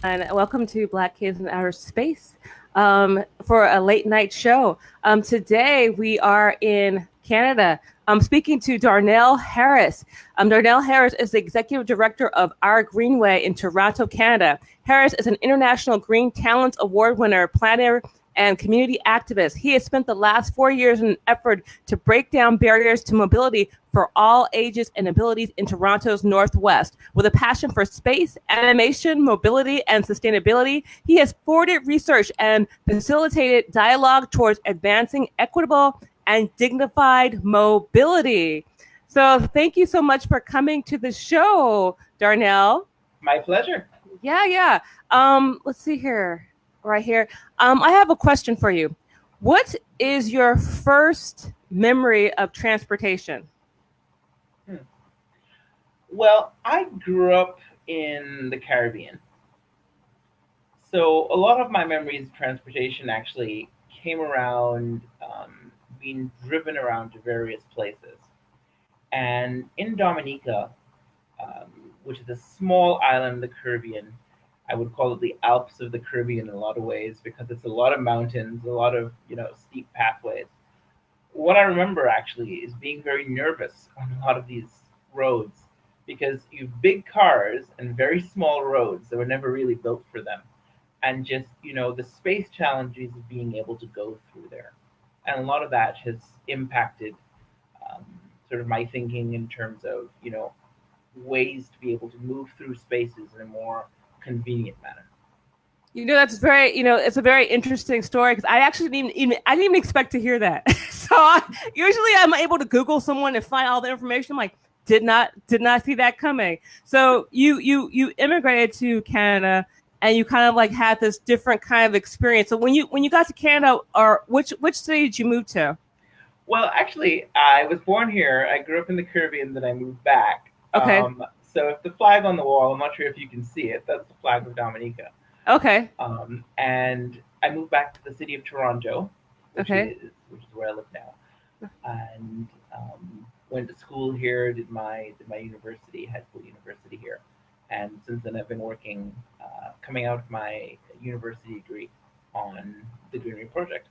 and welcome to Black Kids in Outer Space for a late night show. Today we are in Canada. I'm speaking to Darnel Harris. Darnell Harris is the executive director of Our Greenway in Toronto, Canada. Harris is an International Green Talents Award winner, planner, and community activist. He has spent the last 4 years in an effort to break down barriers to mobility for all ages and abilities in Toronto's Northwest. With a passion for space, animation, mobility, and sustainability, he has forwarded research and facilitated dialogue towards advancing equitable and dignified mobility. So thank you so much for coming to the show, Darnell. My pleasure. Yeah. Let's see here. Right here. I have a question for you. What is your first memory of transportation? Hmm. Well, I grew up in the Caribbean. So a lot of my memories of transportation actually came around being driven around to various places. And in Dominica, which is a small island in the Caribbean, I would call it the Alps of the Caribbean in a lot of ways because it's a lot of mountains, a lot of steep pathways. What I remember actually is being very nervous on a lot of these roads because you've big cars and very small roads that were never really built for them. And just, the space challenges of being able to go through there. And a lot of that has impacted um, sort of my thinking in terms of, ways to be able to move through spaces in a more convenient manner. That's very, it's a very interesting story because I actually I didn't even expect to hear that. Usually I'm able to Google someone and find all the information. I'm like, did not see that coming. So you immigrated to Canada and you kind of like had this different kind of experience. So when you got to Canada, or which city did you move to? Well, actually, I was born here. I grew up in the Caribbean, then I moved back. Okay, So if the flag on the wall, I'm not sure if you can see it, that's the flag of Dominica. okay, And I moved back to the city of Toronto, which okay. is which is where I live now, and went to school here. Did my university, high school university here, and since then I've been working, coming out of my university degree on the Greenway project.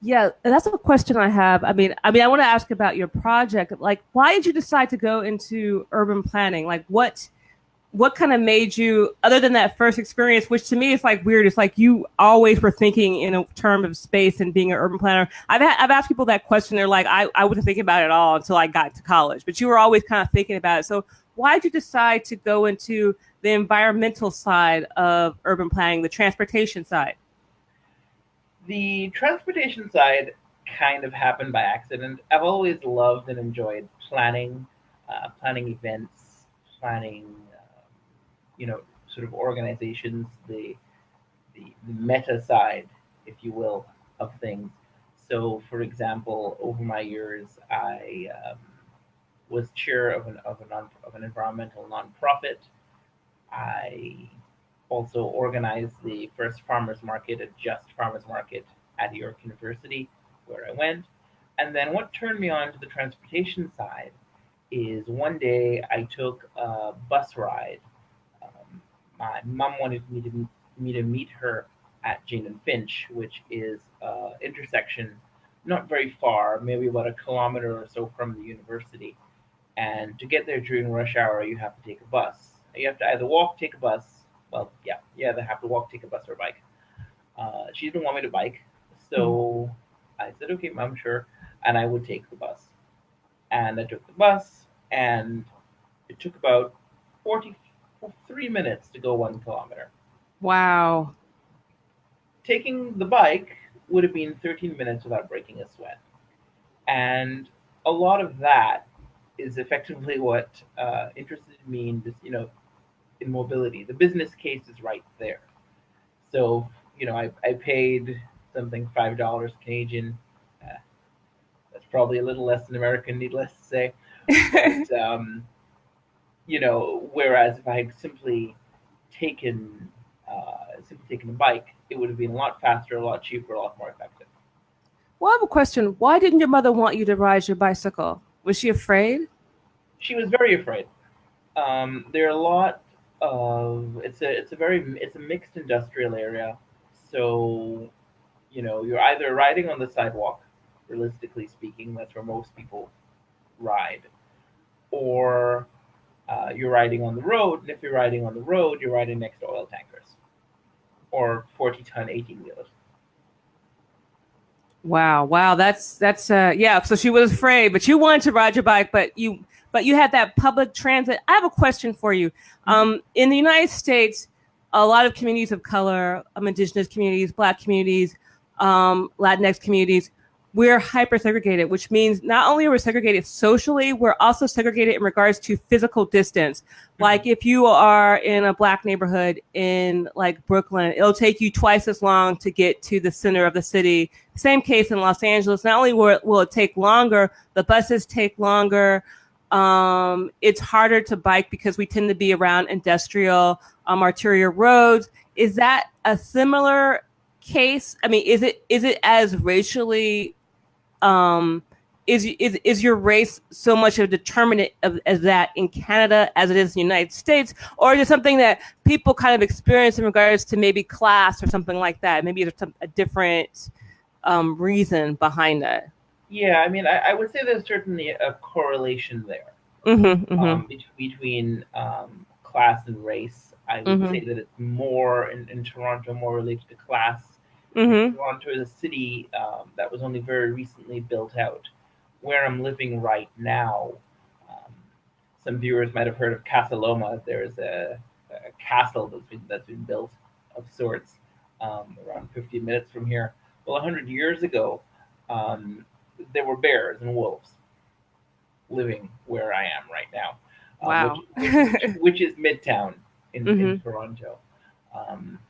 Yeah, that's a question I have. I want to ask about your project. Like, why did you decide to go into urban planning? Like, what kind of made you, other than that first experience, which to me is like weird. It's like you always were thinking in a term of space and being an urban planner. I've asked people that question. They're like, I wasn't thinking about it at all until I got to college. But you were always kind of thinking about it. So why did you decide to go into the environmental side of urban planning, the transportation side? The transportation side kind of happened by accident. I've always loved and enjoyed planning events, planning, you know, sort of organizations, the meta side, if you will, of things. So, for example, over my years, I was chair of an environmental nonprofit. I also organized the first farmers market, a just farmers market at York University, where I went. And then what turned me on to the transportation side is one day I took a bus ride. My mom wanted me to meet her at Jane and Finch, which is intersection not very far, maybe about a kilometer or so from the university. And to get there during rush hour, you have to take a bus. You have to either walk, take a bus. Well, yeah, you either have to walk, take a bus, or bike. She didn't want me to bike, so I said, "Okay, mom, sure," and I would take the bus. And I took the bus, and it took about 43 minutes to go 1 kilometer. Wow. Taking the bike would have been 13 minutes without breaking a sweat. And a lot of that is effectively what interested me in this, in mobility. The business case is right there. So, I paid something $5 Canadian. Uh, that's probably a little less than American, needless to say. But whereas if I had simply taken a bike, it would have been a lot faster, a lot cheaper, a lot more effective. Well, I have a question. Why didn't your mother want you to ride your bicycle? Was she afraid? She was very afraid. There are a lot. It's a mixed industrial area. So you're either riding on the sidewalk, realistically speaking, that's where most people ride, or you're riding on the road. And if you're riding on the road, you're riding next to oil tankers or 40-ton 18-wheelers. Wow, wow, that's yeah. So she was afraid, but you wanted to ride your bike, but you had that public transit. I have a question for you. Mhm. In the United States, a lot of communities of color, indigenous communities, Black communities, Latinx communities, we're hyper segregated, which means not only are we segregated socially, we're also segregated in regards to physical distance. Mhm. Like if you are in a Black neighborhood in like Brooklyn, it'll take you twice as long to get to the center of the city. Same case in Los Angeles. Not only will it take longer, the buses take longer. It's harder to bike because we tend to be around industrial, arterial roads. Is that a similar case? I mean, is it as racially is your race so much a determinant as that in Canada as it is in the United States, or is it something that people kind of experience in regards to maybe class or something like that? Maybe there's a different reason behind that. Yeah, I mean, I would say there's certainly a correlation there Mm-hmm. Mm-hmm. between class and race. I would say Mm-hmm. that it's more in Toronto, more related to class. Mm-hmm. Toronto is a city that was only very recently built out. Where I'm living right now, um, some viewers might have heard of Casa Loma. There's a castle that's been built of sorts around 15 minutes from here. Well, 100 years ago, um, there were bears and wolves living where I am right now, which Wow. which which which is Midtown in Mm-hmm. Toronto.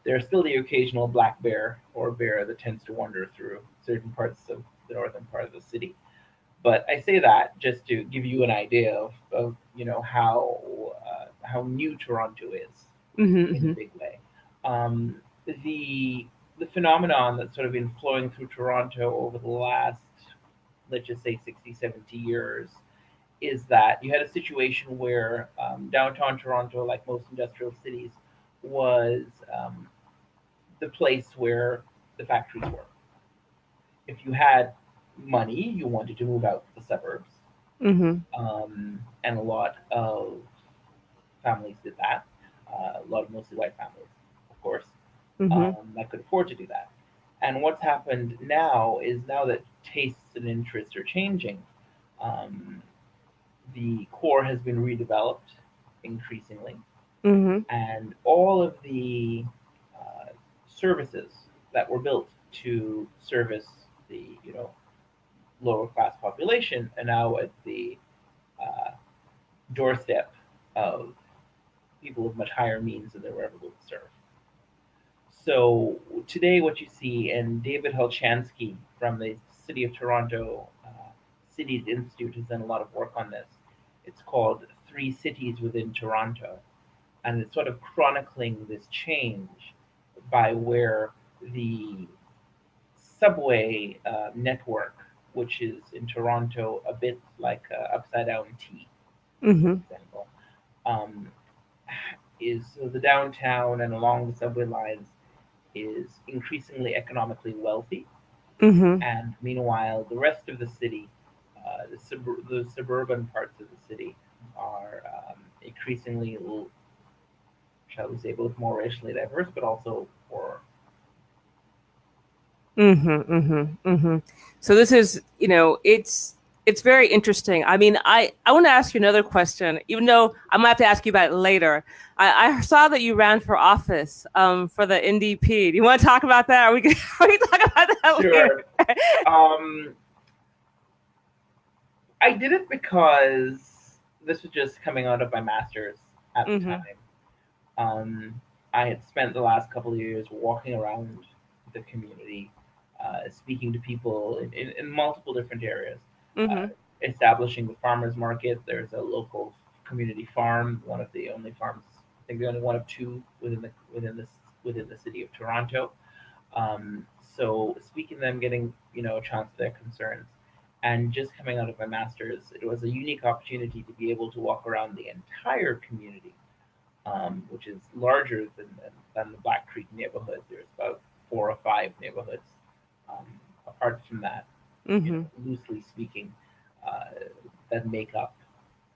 There's still the occasional black bear or bear that tends to wander through certain parts of the northern part of the city. But I say that just to give you an idea of how new Toronto is in a Mm-hmm. big way. Um, the the phenomenon that's sort of been flowing through Toronto over the last, let's just say, 60, 70 years is that you had a situation where downtown Toronto, like most industrial cities, was the place where the factories were. If you had money, you wanted to move out to the suburbs, Mm-hmm. and a lot of families did that. A lot of mostly white families, of course, Mm-hmm. that could afford to do that. And what's happened now is now that tastes and interests are changing, um, the core has been redeveloped increasingly, Mm-hmm. and all of the uh, services that were built to service the lower class population are now at the uh, doorstep of people of much higher means than they were ever able to serve. So today, what you see, and David Helchansky from the City of Toronto Cities Institute has done a lot of work on this. It's called Three Cities Within Toronto, and it's sort of chronicling this change by where the subway network, which is in Toronto a bit like upside down T, for Mm-hmm. example, um, is so the downtown and along the subway lines is increasingly economically wealthy, Mm-hmm. and meanwhile, the rest of the city, the suburban parts of the city, are increasingly, shall we say, both more racially diverse, but also more. Mm-hmm, mm-hmm, mm-hmm. So this is, it's very interesting. I mean, I want to ask you another question, even though I might have to ask you about it later. I saw that you ran for office for the NDP. Do you want to talk about that? Or we can, we can talk about that later. Sure. Um, I did it because this was just coming out of my master's at the Mm-hmm, time. I had spent the last couple of years walking around the community, speaking to people in multiple different areas, uh, mm-hmm, establishing the farmers market. There's a local community farm, one of the only farms, I think the only one of two within the city of Toronto. So speaking to them, getting a chance to their concerns, and just coming out of my master's, it was a unique opportunity to be able to walk around the entire community which is larger than the Black Creek neighborhood. There's about 4 or 5 neighborhoods. Um, Apart from that, Mm-hmm. loosely speaking, uh, that make up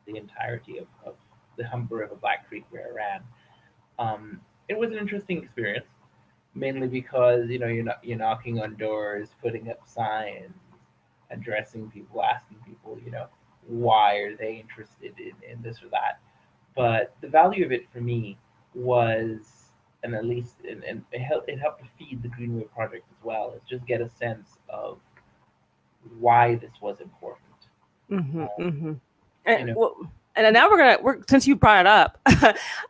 the entirety of the Humber River Black Creek where I ran. It was an interesting experience, mainly because you're knocking on doors, putting up signs, addressing people, asking people, why are they interested in this or that. But the value of it for me was, and at least, and it helped to feed the Greenway project as well, is just get a sense of why this was important. Mm-hmm. Um, Mm-hmm. And, you know, well, and now we're since you brought it up,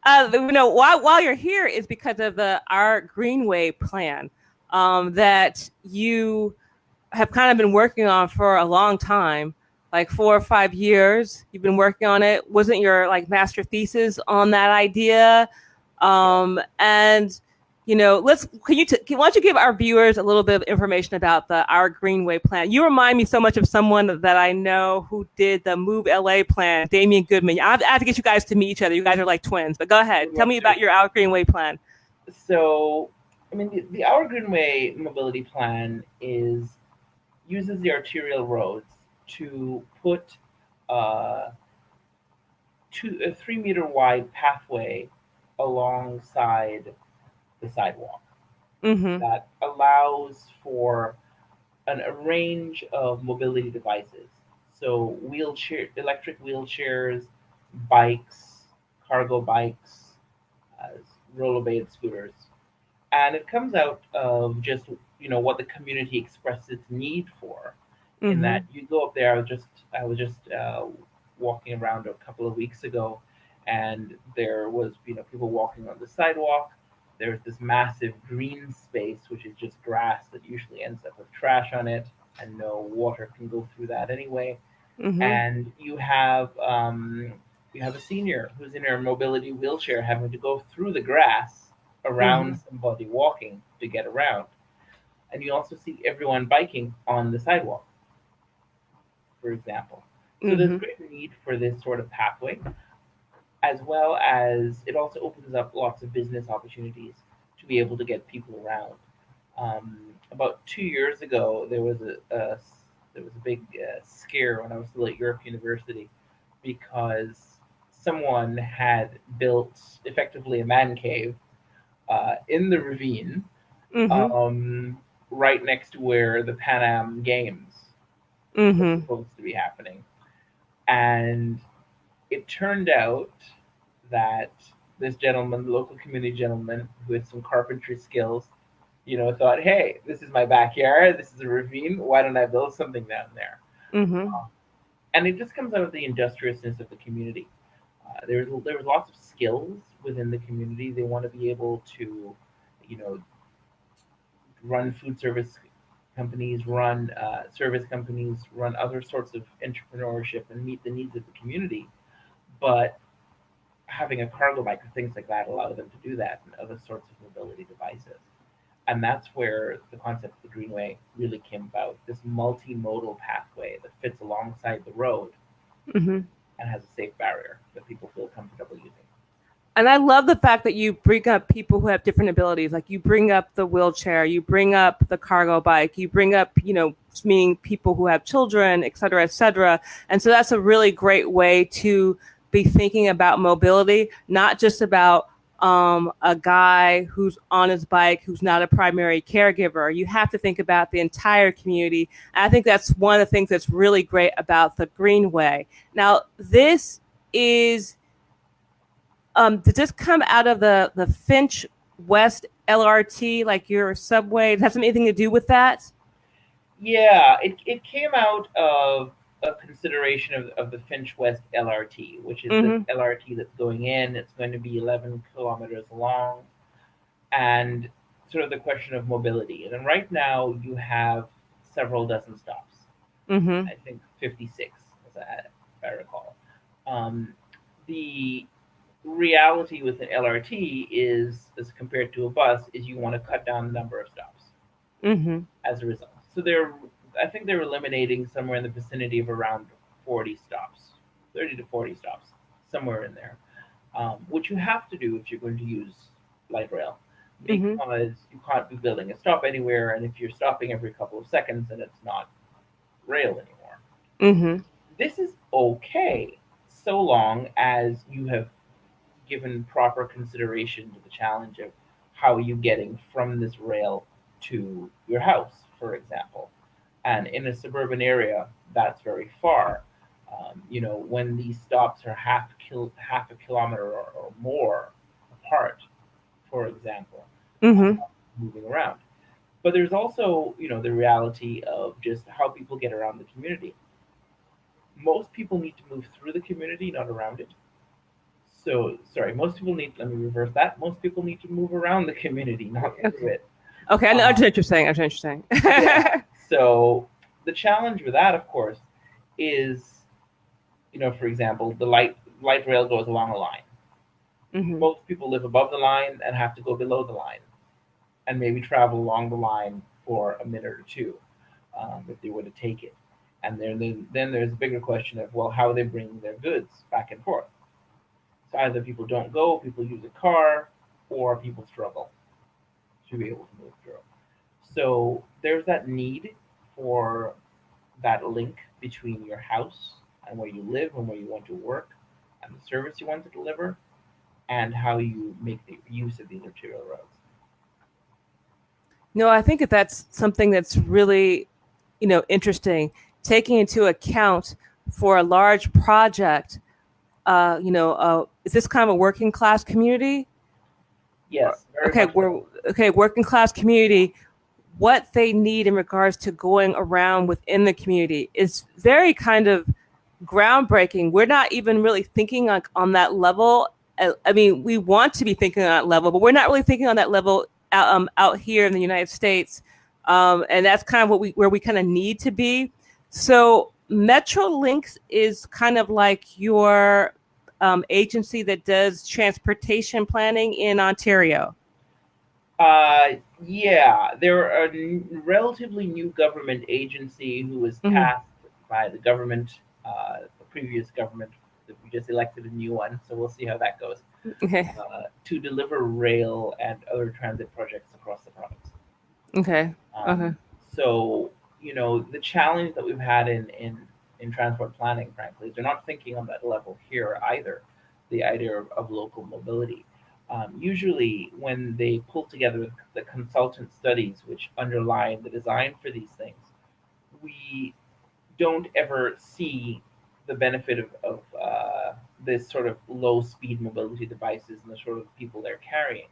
while you're here is because of the our Greenway plan that you have kind of been working on for a long time, like 4 or 5 years. You've been working on it. Wasn't your like master thesis on that idea? yeah. And let's why don't you give our viewers a little bit of information about the our Greenway plan? You remind me so much of someone that I know who did the Move LA plan, Damian Goodman. I have to get you guys to meet each other. You guys are like twins. But go ahead, Would tell love me to. about your our Greenway plan. So, I mean, the Our Greenway mobility plan uses the arterial roads to put uh, a 3 meter wide pathway alongside the sidewalk Mm-hmm. that allows for a range of mobility devices. So electric wheelchairs, bikes, cargo bikes, uh, rollerblade scooters, and it comes out of just what the community expressed its need for. In that Mm-hmm. you go up there, I was just walking around a couple of weeks ago, and there was people walking on the sidewalk. There's this massive green space which is just grass that usually ends up with trash on it, and no water can go through that anyway. Mm-hmm. And you have a senior who's in her mobility wheelchair having to go through the grass Mm-hmm. around somebody walking to get around. And you also see everyone biking on the sidewalk, for example. So there's Mm-hmm. great need for this sort of pathway, as well as it also opens up lots of business opportunities to be able to get people around. About 2 years ago, there was a big scare when I was still at Europe University because someone had built effectively a man cave in the ravine, Mm-hmm. um, right next to where the Pan Am Games was Mm-hmm. supposed to be happening. And it turned out that this gentleman, the local community gentleman who had some carpentry skills, thought, hey, this is my backyard, this is a ravine, why don't I build something down there? Mm-hmm. Uh, and it just comes out of the industriousness of the community. There was lots of skills within the community. They want to be able to, you know, run food service companies, run service companies, run other sorts of entrepreneurship, and meet the needs of the community. But having a cargo bike or things like that allow them to do that, and other sorts of mobility devices. And that's where the concept of the Greenway really came about. This multimodal pathway that fits alongside the road Mm-hmm. and has a safe barrier that people feel comfortable using. And I love the fact that you bring up people who have different abilities. Like you bring up the wheelchair, you bring up the cargo bike, you bring up, meaning people who have children, et cetera, et cetera. And so that's a really great way to be thinking about mobility, not just about a guy who's on his bike who's not a primary caregiver. You have to think about the entire community. And I think that's one of the things that's really great about the Greenway. Now, this is did this come out of the Finch West LRT, like your subway? Does it have anything to do with that? Yeah, it came out of a consideration of the Finch West LRT, which is the Mm-hmm. LRT that's going in. It's going to be 11 kilometers long, and sort of the question of mobility. And then right now you have several dozen stops. Mm-hmm. I think 56, if I recall. Um, the reality with an LRT is, as compared to a bus, is you want to cut down the number of stops Mm-hmm. as a result. So I think they're eliminating somewhere in the vicinity of around 40 stops, 30 to 40 stops, somewhere in there. which you have to do if you're going to use light rail, Mm-hmm. because you can't be building a stop anywhere, and if you're stopping every couple of seconds, then it's not rail anymore. Mm-hmm. This is okay so long as you have given proper consideration to the challenge of how are you getting from this rail to your house, for example. And in a suburban area, that's very far. When these stops are half a kilometer or more apart, for example, uh, Mm-hmm. moving around. But there's also, the reality of just how people get around the community. Most people need to move through the community, not around it. So, sorry, most people need, let me reverse that. Most people need to move around the community, not through Okay. it. Okay. I know Um, what you're saying. I know what you're yeah. saying. So, the challenge with that, of course, is, for example, the light rail goes along a line. Mm-hmm. Most people live above the line and have to go below the line and maybe travel along the line for a minute or two, if they were to take it. And then there's a bigger question of, well, how they bring their goods back and forth. So either people don't go, people use a car, or people struggle to be able to move through. So there's that need for that link between your house and where you live and where you want to work and the service you want to deliver and how you make the use of these arterial roads. No, I think that that's something that's really, interesting, taking into account for a large project. Is this kind of a working class community? Yes, very Okay, much we're so. okay, working class community. What they need in regards to going around within the community is very kind of groundbreaking. We're not even really thinking on that level. I mean, we want to be thinking on that level, but we're not really thinking on that level out here in the United States. And that's kind of where we kind of need to be. So Metrolinx is kind of like your agency that does transportation planning in Ontario. Yeah, they're a relatively new government agency who was Mm-hmm. tasked by the government, the previous government. That we just elected a new one, so we'll see how that goes. Okay. To deliver rail and other transit projects across the province. Okay. Okay. Um, so, the challenge that we've had in transport planning, frankly, they're not thinking on that level here either. The idea of local mobility. Usually, when they pull together the consultant studies which underlie the design for these things, we don't ever see the benefit of this sort of low speed mobility devices and the sort of people they're carrying.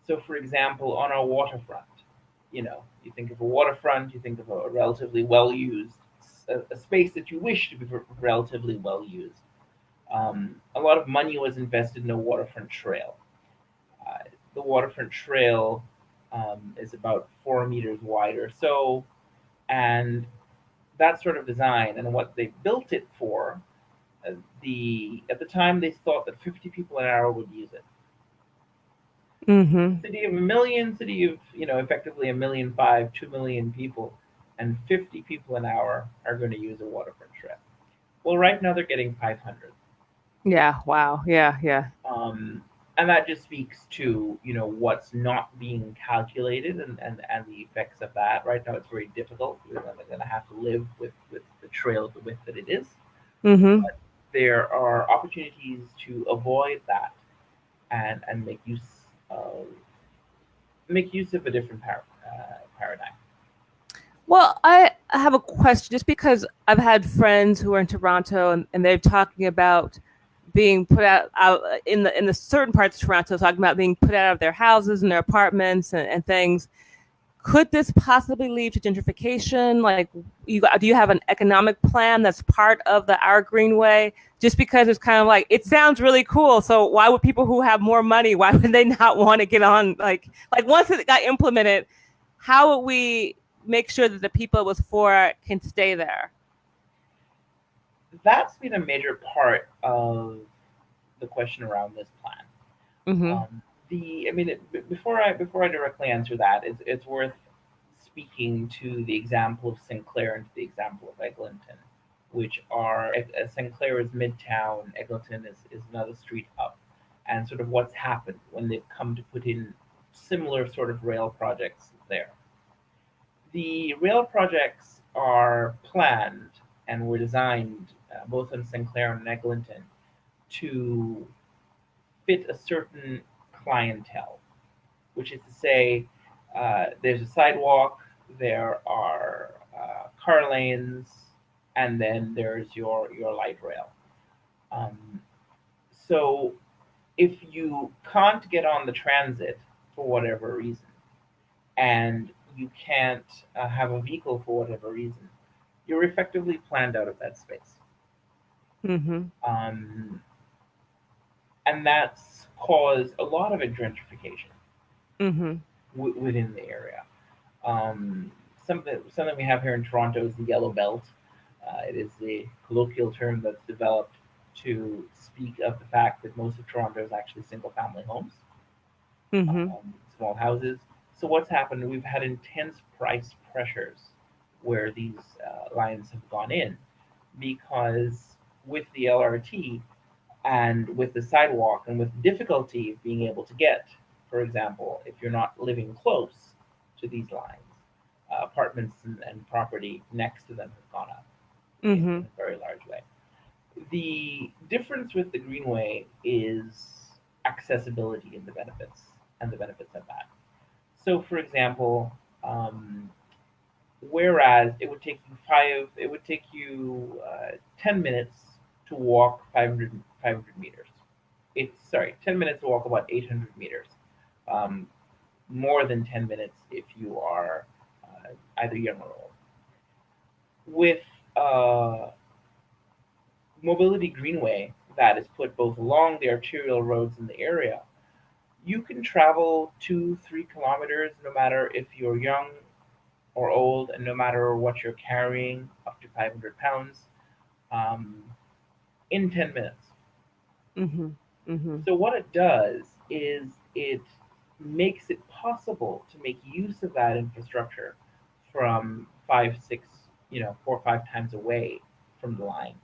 So, for example, on our waterfront, you think of a waterfront, you think of a relatively well used, a space that you wish to be relatively well used. A lot of money was invested in a waterfront trail. Uh, the waterfront trail is about 4 meters wide or so, and that sort of design and what they built it for. The At the time they thought that 50 people an hour would use it. Mm-hmm. City of a million, city of effectively 1,500,000, 2 million people, and 50 people an hour are going to use a waterfront trail. Well, right now they're getting 500, Yeah. Wow. Yeah. Yeah. and that just speaks to what's not being calculated and the effects of that. Right now, it's very difficult. They're going to have to live with the trail the width that it is, Mm-hmm. but there are opportunities to avoid that and of make use of a different paradigm. Well, I have a question just because I've had friends who are in Toronto and they're talking about being put out in the certain parts of Toronto, talking about being put out of their houses and their apartments and things. Could this possibly lead to gentrification? Like, do you have an economic plan that's part of the Our Greenway? Just because it's kind of like it sounds really cool. So why would people who have more money, why would they not want to get on? Like once it got implemented, how would we make sure that the people it was for can stay there? That's been a major part of the question around this plan. Mm-hmm. I mean, before I directly answer that, it's worth speaking to the example of Sinclair and to the example of Eglinton, which are Sinclair is Midtown, Eglinton is another street up. and sort of what's happened when they've come to put in similar sort of rail projects there. The rail projects are planned and were designed both in Sinclair and Eglinton to fit a certain clientele, which is to say, there's a sidewalk, there are car lanes, and then there's your light rail. Um, so if you can't get on the transit for whatever reason, and you can't have a vehicle for whatever reason, you're effectively planned out of that space. Mm-hmm. Um, and that's caused a lot of gentrification Mm-hmm. within the area. Um, something we have here in Toronto is the yellow belt. It is the colloquial term that's developed to speak of the fact that most of Toronto is actually single family homes, Mm-hmm. small houses. So what's happened? We've had intense price pressures where these lines have gone in because with the LRT and with the sidewalk and with difficulty of being able to get, for example, if you're not living close to these lines, apartments and property next to them have gone up in Mm-hmm. a very large way. The difference with the Greenway is accessibility and the benefits of that. So, for example, whereas it would take you 10 minutes to walk 500 meters. It's sorry, 10 minutes to walk about 800 meters. Um, More than 10 minutes if you are either young or old. With uh, Mobility Greenway that is put both along the arterial roads in the area, you can travel 2, 3 kilometers no matter if you're young or old, and no matter what you're carrying, up to 500 pounds, um, in 10 minutes. Mm-hmm. Mm-hmm. So, what it does is it makes it possible to make use of that infrastructure from 5, 6, 4 or 5 times away from the line,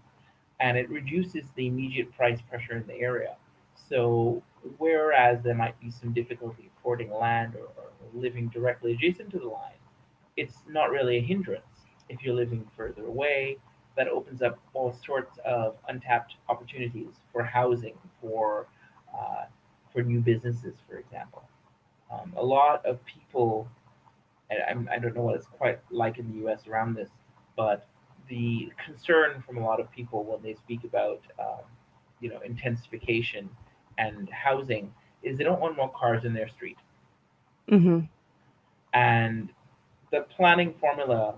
and it reduces the immediate price pressure in the area. So, whereas there might be some difficulty affording land or living directly adjacent to the line, it's not really a hindrance. If you're living further away, that opens up all sorts of untapped opportunities for housing, uh, for new businesses, for example. A lot of people, and I don't know what it's quite like in the U.S. around this, but the concern from a lot of people when they speak about intensification and housing is they don't want more cars in their street. Mm-hmm. And the planning formula,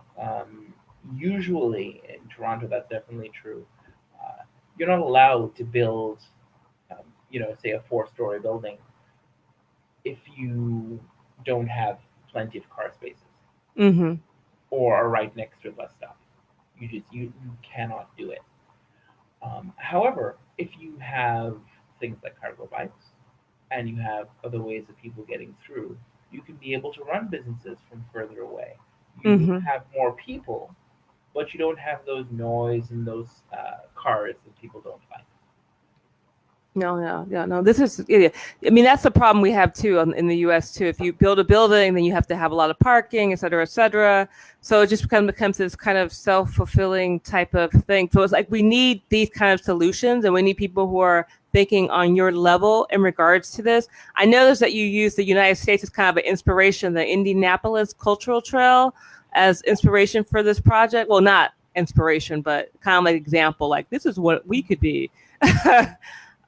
usually in Toronto, that's definitely true. Uh, you're not allowed to build, say a 4-story building if you don't have plenty of car spaces Mm-hmm. or are right next to a bus stop. You cannot do it. However, if you have things like cargo bikes and you have other ways of people getting through, you can be able to run businesses from further away. You Mm-hmm. have more people, but you don't have those noise and those cars that people don't like. No, no, no, no. This is, yeah. I mean, that's the problem we have too in the U.S. too. If you build a building, then you have to have a lot of parking, et cetera, et cetera. So it just becomes this kind of self-fulfilling type of thing. So it's like we need these kind of solutions, and we need people who are thinking on your level in regards to this. I noticed that you use the United States as kind of an inspiration, the Indianapolis Cultural Trail as inspiration for this project. Well, not inspiration, but kind of like example, like this is what we could be.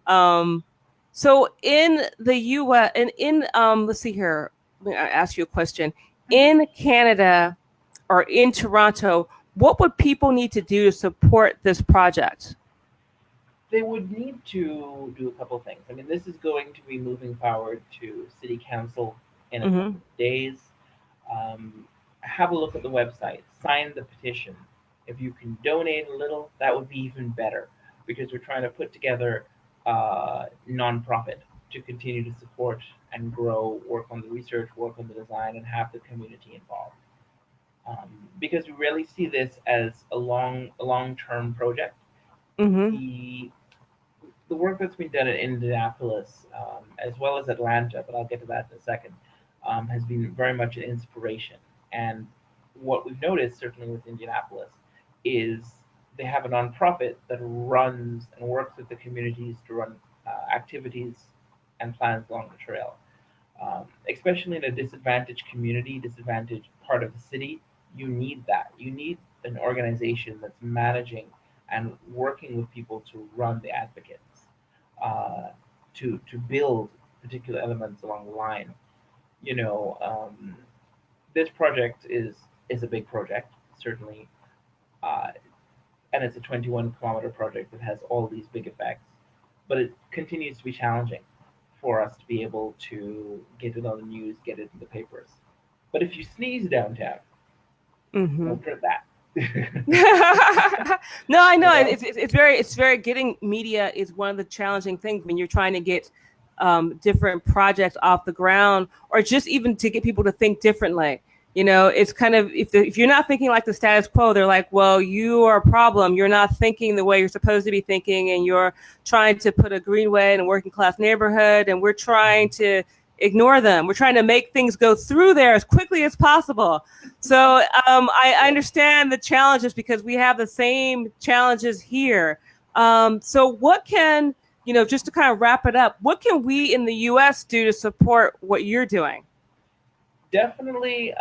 Um, so in the U.S. and in let's see here, let me ask you a question. In Canada or in Toronto, what would people need to do to support this project? They would need to do a couple of things. I mean, this is going to be moving forward to City Council in a couple Mm-hmm. of days. Um, have a look at the website, sign the petition. If you can donate a little, that would be even better because we're trying to put together a nonprofit to continue to support and grow, work on the research, work on the design, and have the community involved. Because we really see this as a long term project. Mm-hmm. The the work that's been done in Indianapolis, as well as Atlanta, but I'll get to that in a second, has been very much an inspiration. And what we've noticed, certainly with Indianapolis, is they have a nonprofit that runs and works with the communities to run activities and plans along the trail. Especially in a disadvantaged community, disadvantaged part of the city, you need that. You need an organization that's managing and working with people to run the advocates, uh, to build particular elements along the line. You know, this project is a big project, certainly, uh, and it's a 21-kilometer project that has all these big effects. But it continues to be challenging for us to be able to get it on the news, get it in the papers. But if you sneeze downtown, Mm-hmm. don't print that. No, I know you know? it's very getting media is one of the challenging things when you're trying to get different projects off the ground, or just even to get people to think differently. It's kind of if you're not thinking like the status quo, they're like, well, you are a problem. You're not thinking the way you're supposed to be thinking, and you're trying to put a Greenway in a working class neighborhood, and we're trying to ignore them. We're trying to make things go through there as quickly as possible. So I understand the challenges because we have the same challenges here. So what can, just to kind of wrap it up, what can we in the U.S. do to support what you're doing? Definitely,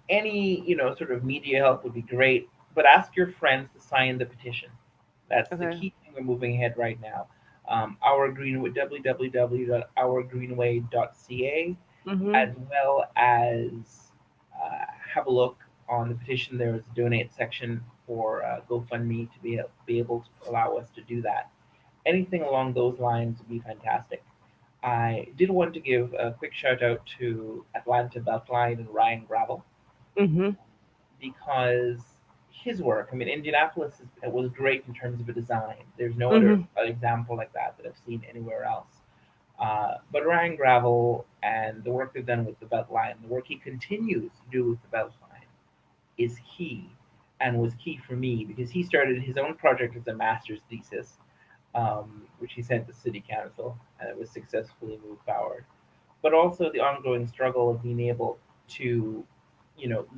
any sort of media help would be great. But ask your friends to sign the petition. That's the Okay. key thing we're moving ahead right now. Our Greenway, www.ourgreenway.ca, Mm-hmm. as well as have a look on the petition. There is a donate section for GoFundMe to be able to allow us to do that. Anything along those lines would be fantastic. I did want to give a quick shout out to Atlanta Beltline and Ryan Gravel Mm-hmm. because his work. I mean, Indianapolis was great in terms of a design. There's no other Mm-hmm. example like that I've seen anywhere else. But Ryan Gravel and the work they've done with the Beltline, the work he continues to do with the Beltline, is key, and was key for me because he started his own project as a master's thesis, which he sent to city council, and it was successfully moved forward. But also the ongoing struggle of being able to,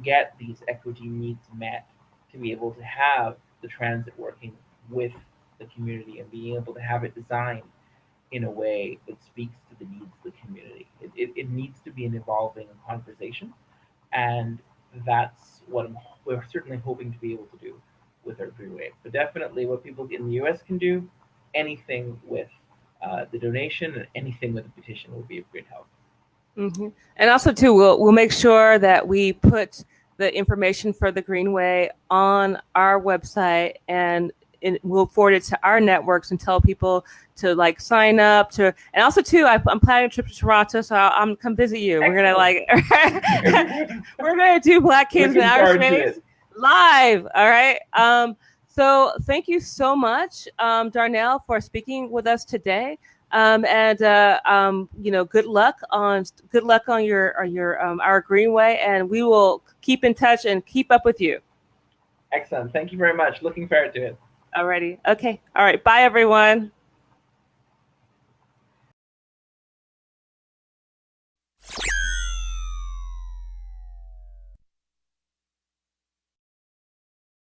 get these equity needs met, to be able to have the transit working with the community and being able to have it designed in a way that speaks to the needs of the community. It needs to be an evolving conversation, and that's what we're certainly hoping to be able to do with our Greenway. But definitely, what people in the U.S. can do, anything with the donation and anything with the petition will be of great help. Mm-hmm. And also, too, we'll make sure that we put the information for the Greenway on our website, and we'll forward it to our networks and tell people to like sign up to. And also, too, I'm planning a trip to Toronto, so I'm come visit you. We're gonna Excellent. like we're gonna do Black Kids in Looking Outer forward to Space it. live. All right. So thank you so much, Darnell, for speaking with us today. And good luck on your our Greenway, and we will keep in touch and keep up with you. Excellent. Thank you very much. Looking forward to it. Alrighty. Okay. All right. Bye, everyone.